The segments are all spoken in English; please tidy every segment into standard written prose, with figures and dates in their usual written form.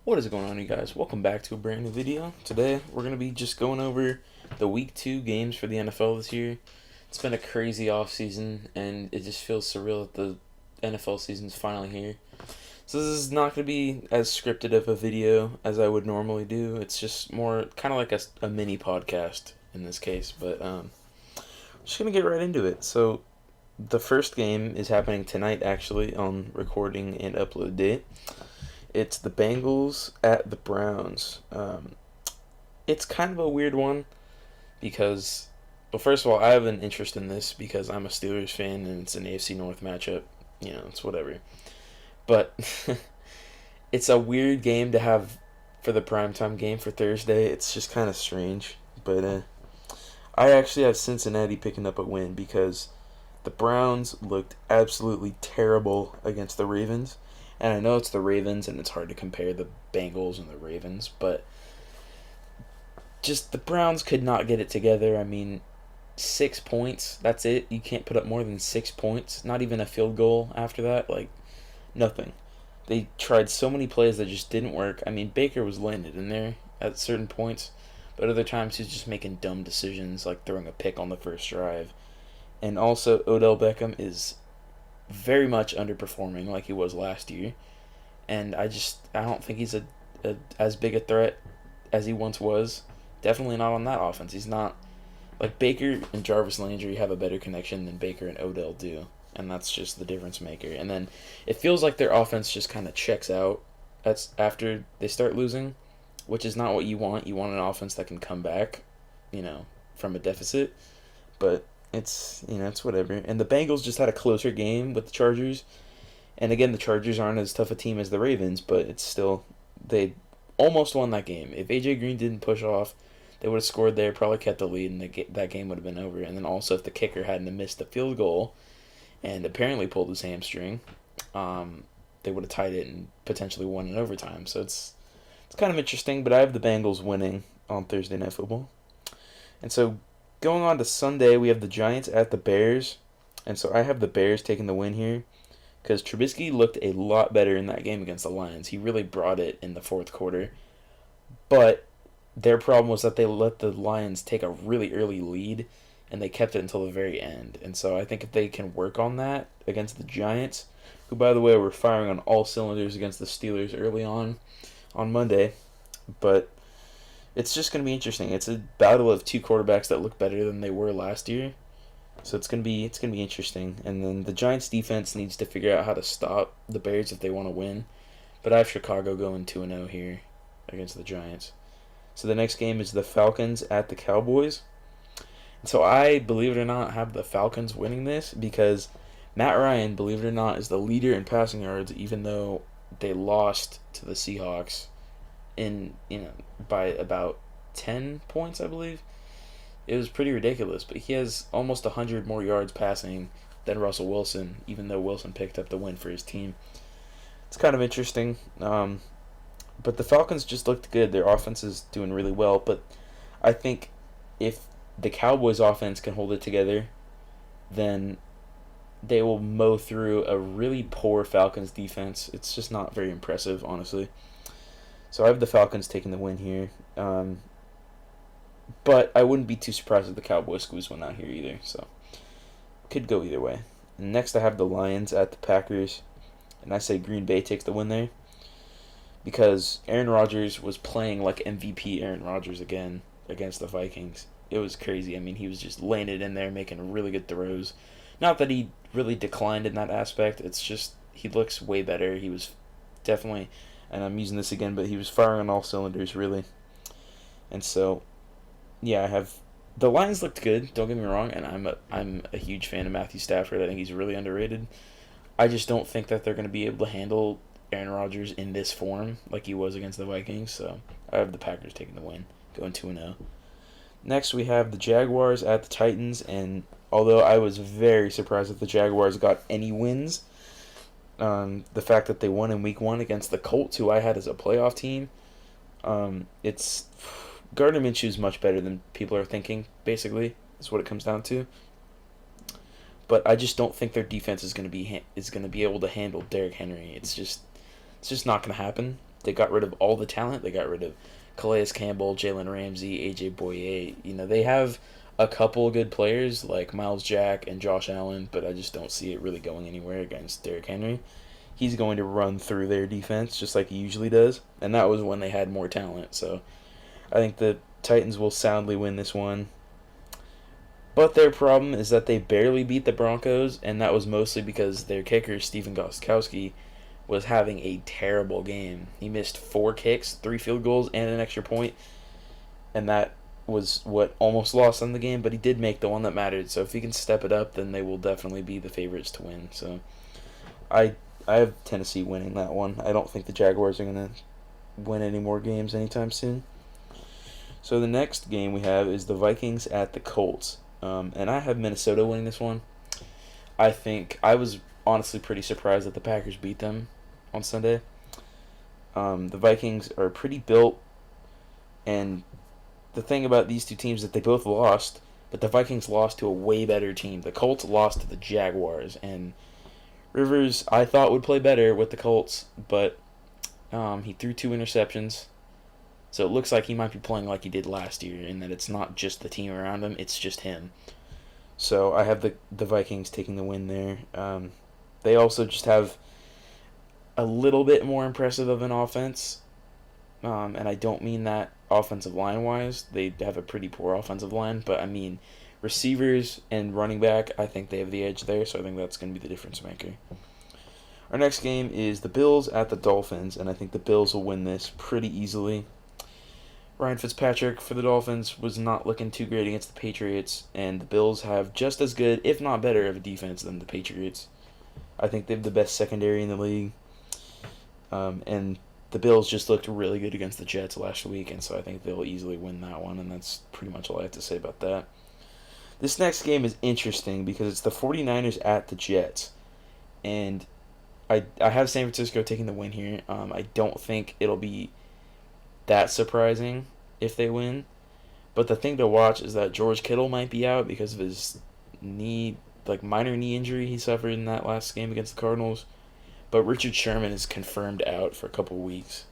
What is going on, you guys? Welcome back to a brand new video. Today, we're going to be just going over the Week 2 games for the NFL this year. It's been a crazy offseason, and it just feels surreal that the NFL season's finally here. So this is not going to be as scripted of a video as I would normally do. It's just more kind of like a mini podcast in this case, but I'm just going to get right into it. So the first game is happening tonight, actually, on recording and upload date. It's the Bengals at the Browns. It's kind of a weird one because, well, first of all, I have an interest in this because I'm a Steelers fan and it's an AFC North matchup. You know, it's whatever. But it's a weird game to have for the primetime game for Thursday. It's just kind of strange. But I actually have Cincinnati picking up a win because the Browns looked absolutely terrible against the Ravens. And I know it's the Ravens, and it's hard to compare the Bengals and the Ravens, but just the Browns could not get it together. I mean, 6 points, that's it. You can't put up more than 6 points. Not even a field goal after that. Like, nothing. They tried so many plays that just didn't work. I mean, Baker was landed in there at certain points, but other times he's just making dumb decisions, like throwing a pick on the first drive. And also, Odell Beckham is very much underperforming like he was last year, and I don't think he's as big a threat as he once was. Definitely not on that offense. He's not like Baker and Jarvis Landry have a better connection than Baker and Odell do, and that's just the difference maker. And then it feels like their offense just kind of checks out. That's after they start losing, which is not what you want. You want an offense that can come back, from a deficit, but it's whatever. And the Bengals just had a closer game with the Chargers. And again, the Chargers aren't as tough a team as the Ravens, but it's still, they almost won that game. If A.J. Green didn't push off, they would have scored there, probably kept the lead, and that game would have been over. And then also, if the kicker hadn't missed the field goal and apparently pulled his hamstring, they would have tied it and potentially won in overtime. So it's kind of interesting, but I have the Bengals winning on Thursday Night Football. And so going on to Sunday, we have the Giants at the Bears. And so I have the Bears taking the win here because Trubisky looked a lot better in that game against the Lions. He really brought it in the fourth quarter. But their problem was that they let the Lions take a really early lead, and they kept it until the very end. And so I think if they can work on that against the Giants, who, by the way, were firing on all cylinders against the Steelers early on Monday, but it's just going to be interesting. It's a battle of two quarterbacks that look better than they were last year. So it's going to be interesting. And then the Giants defense needs to figure out how to stop the Bears if they want to win. But I have Chicago going 2-0 here against the Giants. So the next game is the Falcons at the Cowboys. And so I, believe it or not, have the Falcons winning this because Matt Ryan, believe it or not, is the leader in passing yards, even though they lost to the Seahawks by about 10 points, I believe. It was pretty ridiculous, but he has almost 100 more yards passing than Russell Wilson, even though Wilson picked up the win for his team. It's kind of interesting, but the Falcons just looked good. Their offense is doing really well, but I think if the Cowboys' offense can hold it together, then they will mow through a really poor Falcons defense. It's just not very impressive, honestly. So I have the Falcons taking the win here. But I wouldn't be too surprised if the Cowboys squeeze one out here either. So could go either way. And next I have the Lions at the Packers. And I say Green Bay takes the win there. Because Aaron Rodgers was playing like MVP Aaron Rodgers again against the Vikings. It was crazy. I mean, he was just laying it in there, making really good throws. Not that he really declined in that aspect. It's just he looks way better. He was definitely, and I'm using this again, but he was firing on all cylinders, really. And so, yeah, I have the Lions looked good. Don't get me wrong, and I'm a huge fan of Matthew Stafford. I think he's really underrated. I just don't think that they're going to be able to handle Aaron Rodgers in this form like he was against the Vikings. So I have the Packers taking the win, going 2-0. Next, we have the Jaguars at the Titans, and although I was very surprised that the Jaguars got any wins, the fact that they won in Week 1 against the Colts, who I had as a playoff team, it's Gardner Minshew is much better than people are thinking. Basically, is what it comes down to. But I just don't think their defense is going to be able to handle Derrick Henry. It's just not going to happen. They got rid of all the talent. They got rid of Calais Campbell, Jalen Ramsey, AJ Boye. They have a couple good players like Miles Jack and Josh Allen, but I just don't see it really going anywhere against Derrick Henry. He's going to run through their defense just like he usually does, and that was when they had more talent. So I think the Titans will soundly win this one. But their problem is that they barely beat the Broncos, and that was mostly because their kicker, Stephen Gostkowski, was having a terrible game. He missed 4 kicks, 3 field goals, and an extra point, and that was what almost lost them the game, but he did make the one that mattered. So if he can step it up, then they will definitely be the favorites to win. So I have Tennessee winning that one. I don't think the Jaguars are going to win any more games anytime soon. So the next game we have is the Vikings at the Colts. And I have Minnesota winning this one. I was honestly pretty surprised that the Packers beat them on Sunday. The Vikings are pretty built, and the thing about these two teams is that they both lost, but the Vikings lost to a way better team. The Colts lost to the Jaguars, and Rivers, I thought, would play better with the Colts, but he threw 2 interceptions. So it looks like he might be playing like he did last year, in that it's not just the team around him, it's just him. So I have the Vikings taking the win there. They also just have a little bit more impressive of an offense, and I don't mean that offensive line-wise. They have a pretty poor offensive line, but I mean receivers and running back, I think they have the edge there, so I think that's going to be the difference maker. Our next game is the Bills at the Dolphins, and I think the Bills will win this pretty easily. Ryan Fitzpatrick for the Dolphins was not looking too great against the Patriots, and the Bills have just as good, if not better, of a defense than the Patriots. I think they have the best secondary in the league, and the Bills just looked really good against the Jets last week, and so I think they'll easily win that one, and that's pretty much all I have to say about that. This next game is interesting because it's the 49ers at the Jets, and I have San Francisco taking the win here. I don't think it'll be that surprising if they win. But the thing to watch is that George Kittle might be out because of his minor knee injury he suffered in that last game against the Cardinals. But Richard Sherman is confirmed out for a couple weeks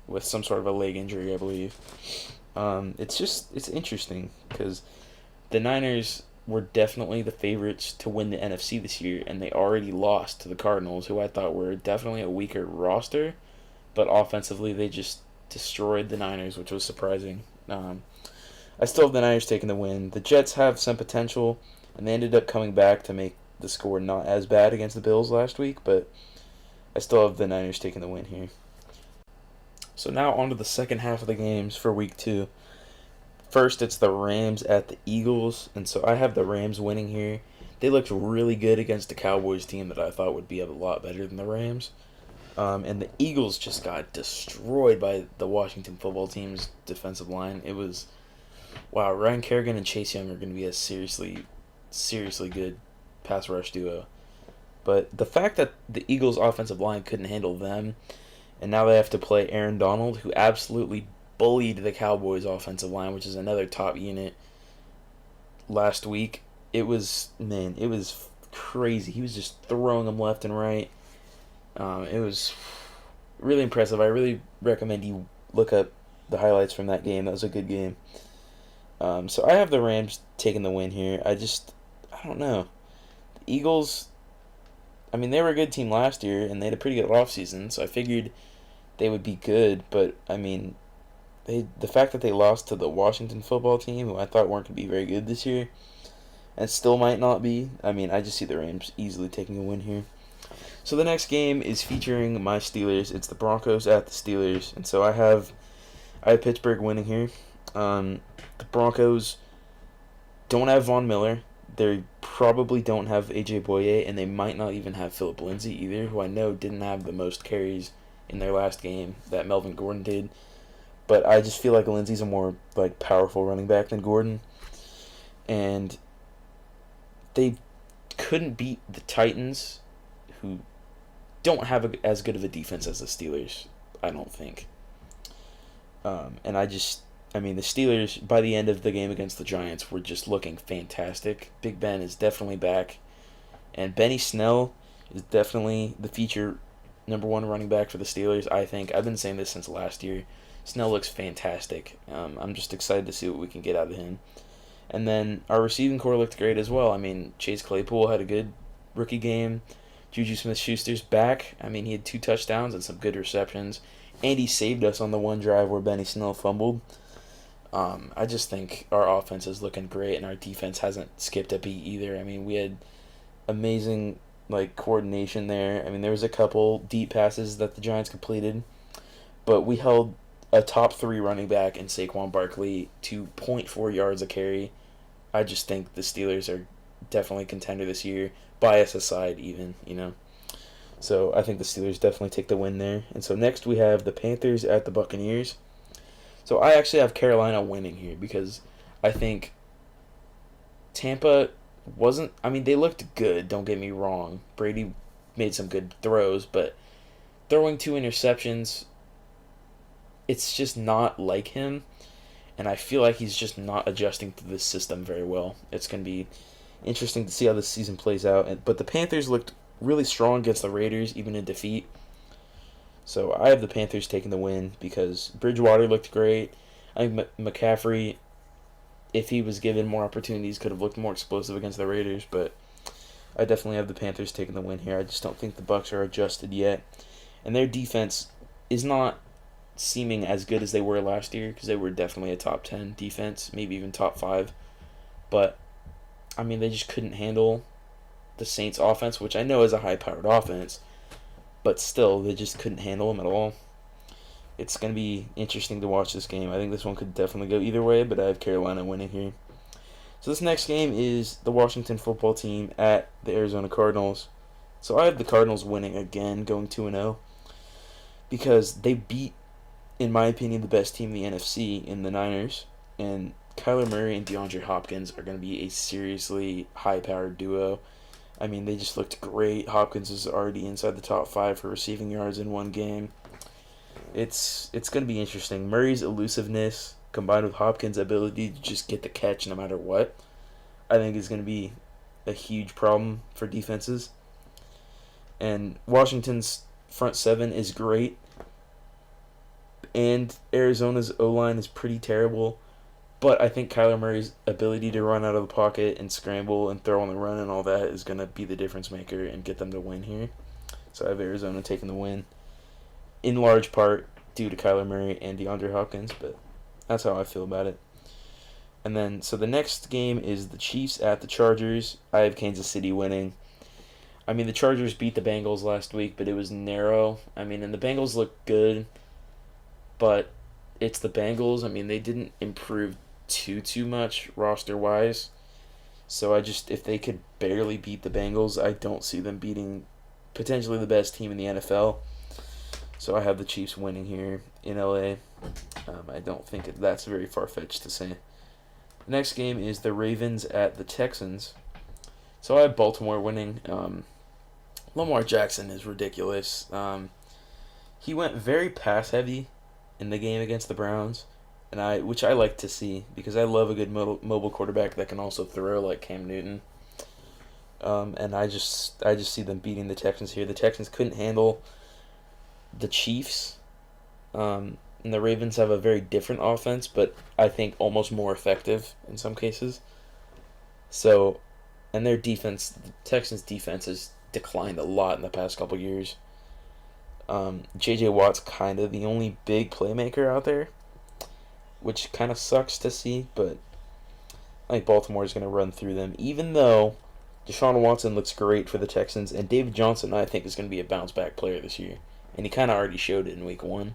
with some sort of a leg injury, I believe. It's interesting because the Niners were definitely the favorites to win the NFC this year, and they already lost to the Cardinals, who I thought were definitely a weaker roster, but offensively they just destroyed the Niners, which was surprising. I still have the Niners taking the win. The Jets have some potential, and they ended up coming back to make the score not as bad against the Bills last week, but I still have the Niners taking the win here. So now on to the second half of the games for Week 2. First, it's the Rams at the Eagles, and so I have the Rams winning here. They looked really good against the Cowboys team that I thought would be a lot better than the Rams. And the Eagles just got destroyed by the Washington football team's defensive line. It was, wow, Ryan Kerrigan and Chase Young are going to be a seriously good pass rush duo. But the fact that the Eagles' offensive line couldn't handle them, and now they have to play Aaron Donald, who absolutely bullied the Cowboys' offensive line, which is another top unit, last week. It was crazy. He was just throwing them left and right. It was really impressive. I really recommend you look up the highlights from that game. That was a good game. So I have the Rams taking the win here. I don't know. The Eagles, they were a good team last year, and they had a pretty good offseason, so I figured they would be good, but, the fact that they lost to the Washington football team, who I thought weren't going to be very good this year, and still might not be, I just see the Rams easily taking a win here. So the next game is featuring my Steelers. It's the Broncos at the Steelers, and so I have Pittsburgh winning here. The Broncos don't have Von Miller. They probably don't have AJ Boye, and they might not even have Philip Lindsay either, who I know didn't have the most carries in their last game that Melvin Gordon did. But I just feel like Lindsay's a more powerful running back than Gordon, and they couldn't beat the Titans, who don't have as good of a defense as the Steelers, I don't think. And the Steelers, by the end of the game against the Giants, were just looking fantastic. Big Ben is definitely back, and Benny Snell is definitely the feature number one running back for the Steelers. I think I've been saying this since last year. Snell looks fantastic. I'm just excited to see what we can get out of him. And then our receiving core looked great as well. I mean, Chase Claypool had a good rookie game. Juju Smith-Schuster's back. I mean, he had 2 touchdowns and some good receptions. And he saved us on the one drive where Benny Snell fumbled. I just think our offense is looking great, and our defense hasn't skipped a beat either. I mean, we had amazing coordination there. I mean, there was a couple deep passes that the Giants completed, but we held a top 3 running back in Saquon Barkley to .4 yards a carry. I just think the Steelers are definitely a contender this year, bias aside even, So I think the Steelers definitely take the win there. And so next we have the Panthers at the Buccaneers. So I actually have Carolina winning here because I think Tampa wasn't... I mean, they looked good, don't get me wrong. Brady made some good throws, but throwing 2 interceptions, it's just not like him. And I feel like he's just not adjusting to this system very well. It's going to be interesting to see how this season plays out. But the Panthers looked really strong against the Raiders, even in defeat. So I have the Panthers taking the win because Bridgewater looked great. I think McCaffrey, if he was given more opportunities, could have looked more explosive against the Raiders. But I definitely have the Panthers taking the win here. I just don't think the Bucs are adjusted yet. And their defense is not seeming as good as they were last year because they were definitely a top 10 defense, maybe even top 5. But, I mean, they just couldn't handle the Saints offense, which I know is a high-powered offense, but still, they just couldn't handle them at all. It's going to be interesting to watch this game. I think this one could definitely go either way, but I have Carolina winning here. So this next game is the Washington football team at the Arizona Cardinals. So I have the Cardinals winning again, going 2-0, because they beat, in my opinion, the best team in the NFC in the Niners, and Kyler Murray and DeAndre Hopkins are going to be a seriously high-powered duo. I mean, they just looked great. Hopkins is already inside the top 5 for receiving yards in one game. It's going to be interesting. Murray's elusiveness combined with Hopkins' ability to just get the catch no matter what, I think is going to be a huge problem for defenses. And Washington's front 7 is great, and Arizona's O-line is pretty terrible. But I think Kyler Murray's ability to run out of the pocket and scramble and throw on the run and all that is going to be the difference maker and get them to win here. So I have Arizona taking the win, in large part due to Kyler Murray and DeAndre Hopkins, but that's how I feel about it. And then, so the next game is the Chiefs at the Chargers. I have Kansas City winning. I mean, the Chargers beat the Bengals last week, but it was narrow. I mean, and the Bengals look good, but it's the Bengals. I mean, they didn't improve too much roster-wise. So if they could barely beat the Bengals, I don't see them beating potentially the best team in the NFL. So I have the Chiefs winning here in LA. I don't think that's very far-fetched to say. The next game is the Ravens at the Texans. So I have Baltimore winning. Lamar Jackson is ridiculous. He went very pass-heavy in the game against the Browns, which I like to see because I love a good mobile quarterback that can also throw like Cam Newton. And I just see them beating the Texans here. The Texans couldn't handle the Chiefs. And the Ravens have a very different offense, but I think almost more effective in some cases. So, and their defense, the Texans' defense has declined a lot in the past couple years. J.J. Watt's kind of the only big playmaker out there, which kind of sucks to see, but I think Baltimore is going to run through them, even though Deshaun Watson looks great for the Texans, and David Johnson, I think, is going to be a bounce-back player this year, and he kind of already showed it in Week 1.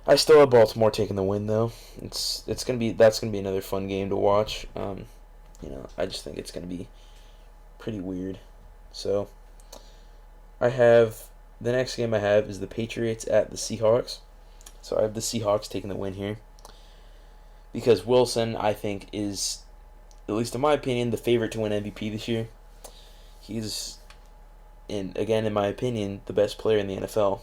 I still have Baltimore taking the win, though. That's going to be another fun game to watch. I just think it's going to be pretty weird. So, the next game I have is the Patriots at the Seahawks. So I have the Seahawks taking the win here, because Wilson, I think, is, at least in my opinion, the favorite to win MVP this year. He's, in my opinion, the best player in the NFL.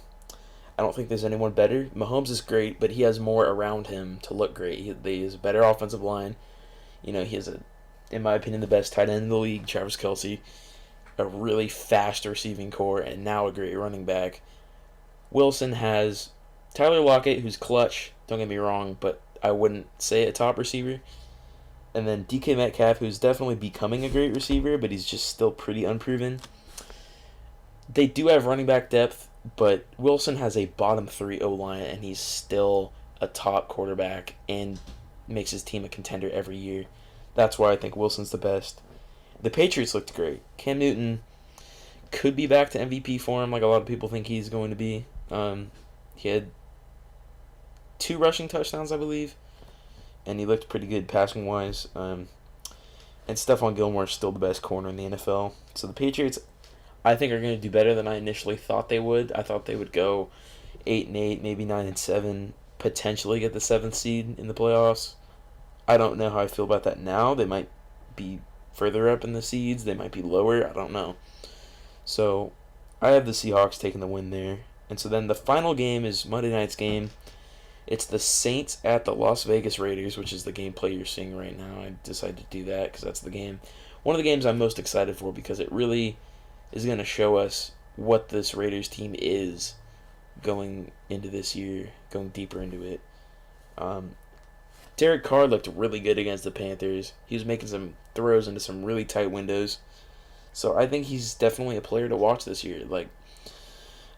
I don't think there's anyone better. Mahomes is great, but he has more around him to look great. He has a better offensive line. He has in my opinion, the best tight end in the league, Travis Kelce. a really fast receiving core and now a great running back. Wilson has Tyler Lockett, who's clutch, don't get me wrong, but I wouldn't say a top receiver. And then DK Metcalf, who's definitely becoming a great receiver, but he's just still pretty unproven. They do have running back depth, but Wilson has a bottom 3 O-line, and he's still a top quarterback and makes his team a contender every year. That's why I think Wilson's the best. The Patriots looked great. Cam Newton could be back to MVP form like a lot of people think he's going to be. He had 2 rushing touchdowns, I believe, and he looked pretty good passing-wise. And Stephon Gilmore's still the best corner in the NFL. So the Patriots, I think, are going to do better than I initially thought they would. I thought they would go 8-8, maybe 9-7, potentially get the 7th seed in the playoffs. I don't know how I feel about that now. They might be further up in the seeds. They might be lower. I don't know. So I have the Seahawks taking the win there. And so then the final game is Monday night's game. It's the Saints at the Las Vegas Raiders, which is the gameplay you're seeing right now. I decided to do that because that's the game. One of the games I'm most excited for because it really is going to show us what this Raiders team is going into this year, going deeper into it. Derek Carr looked really good against the Panthers. He was making some throws into some really tight windows. So I think he's definitely a player to watch this year. Like,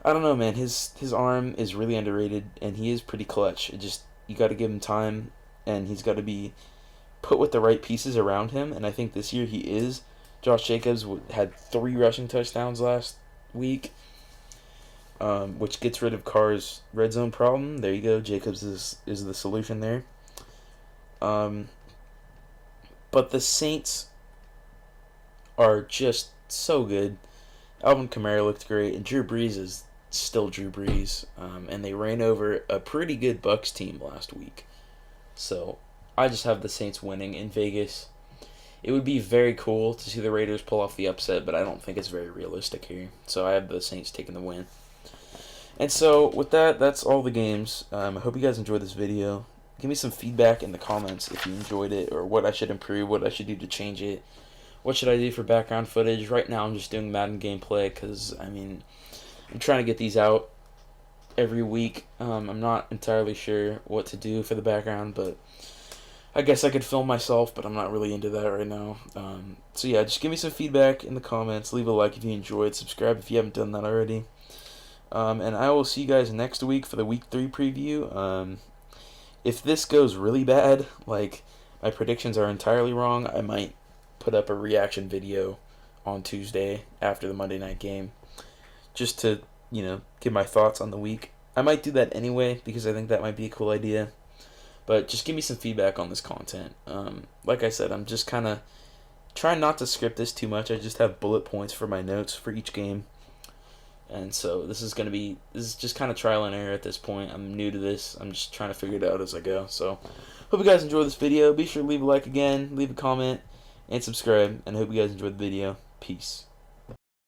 I don't know, man. His arm is really underrated, and he is pretty clutch. You got to give him time, and he's got to be put with the right pieces around him, and I think this year he is. Josh Jacobs had 3 rushing touchdowns last week, which gets rid of Carr's red zone problem. There you go. Jacobs is the solution there. But the Saints are just so good. Alvin Kamara looked great, and Drew Brees is still Drew Brees. And they ran over a pretty good Bucs team last week. So I just have the Saints winning in Vegas. It would be very cool to see the Raiders pull off the upset, but I don't think it's very realistic here. So I have the Saints taking the win. And so with that, that's all the games. I hope you guys enjoyed this video. Give me some feedback in the comments if you enjoyed it, or what I should improve, what I should do to change it. What should I do for background footage? Right now I'm just doing Madden gameplay because, I'm trying to get these out every week. I'm not entirely sure what to do for the background, but I guess I could film myself, but I'm not really into that right now. So yeah, just give me some feedback in the comments. Leave a like if you enjoyed. Subscribe if you haven't done that already. And I will see you guys next week for the Week 3 preview. If this goes really bad, like my predictions are entirely wrong, I might put up a reaction video on Tuesday after the Monday night game just to, give my thoughts on the week. I might do that anyway because I think that might be a cool idea. But just give me some feedback on this content. Like I said, I'm just kind of trying not to script this too much. I just have bullet points for my notes for each game. And so this is just kind of trial and error at this point. I'm new to this. I'm just trying to figure it out as I go. So hope you guys enjoy this video. Be sure to leave a like again, leave a comment, and subscribe. And I hope you guys enjoyed the video. Peace.